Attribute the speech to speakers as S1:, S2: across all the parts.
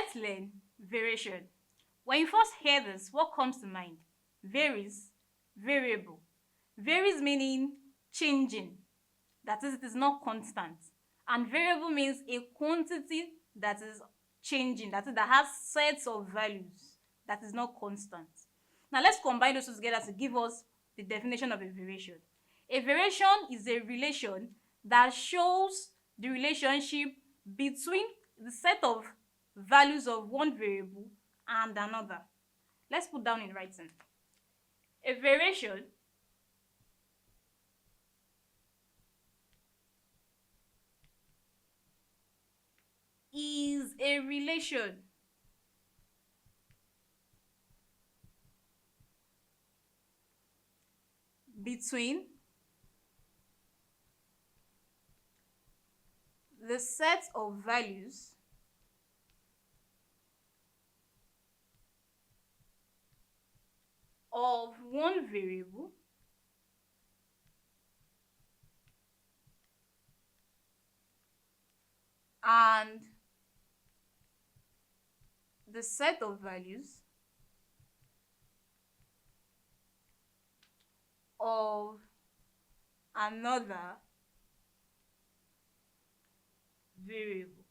S1: let's learn variation. When you first hear this, what comes to mind? Varies, variable. Varies meaning changing, that is, it is not constant. And variable means a quantity that is changing, that is, that has sets of values, that is not constant. Now let's combine those two together to give us the definition of a variation. A variation is a relation that shows the relationship between the set of values of one variable and another. Let's put down in writing. A variation is a relation between the set of values of one variable and the set of values of another variable.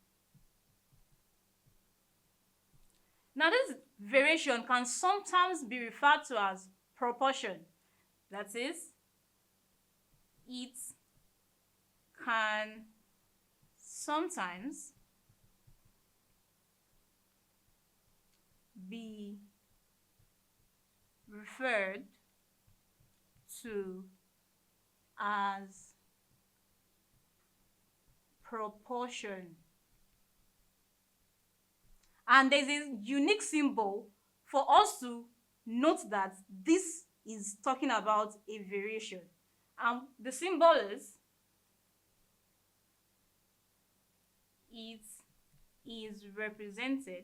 S1: Now this variation can sometimes be referred to as proportion. That is, it can sometimes be referred to as proportion. And there's a unique symbol for us to note that this is talking about a variation. The symbol is, it is represented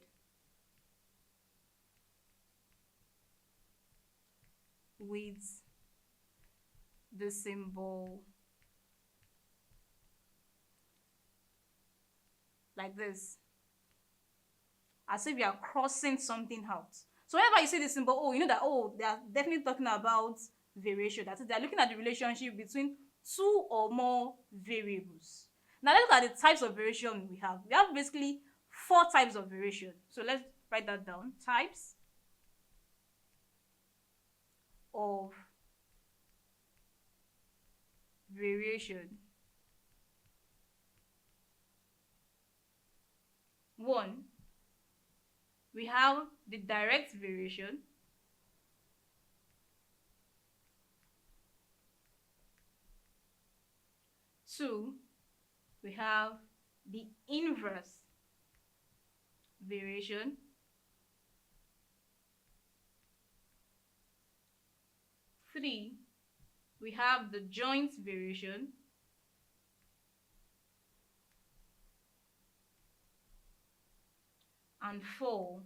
S1: with the symbol like this, as if you are crossing something out. So whenever you see this symbol, oh, you know that, oh, they are definitely talking about variation. That is, they are looking at the relationship between two or more variables. Now let's look at the types of variation we have. We have basically 4 types of variation. So let's write that down. Types of variation. 1, we have the direct variation. 2, we have the inverse variation. 3, we have the joint variation. And 4,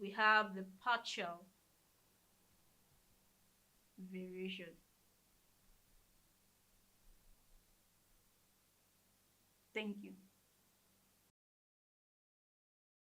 S1: we have the partial variation. Thank you.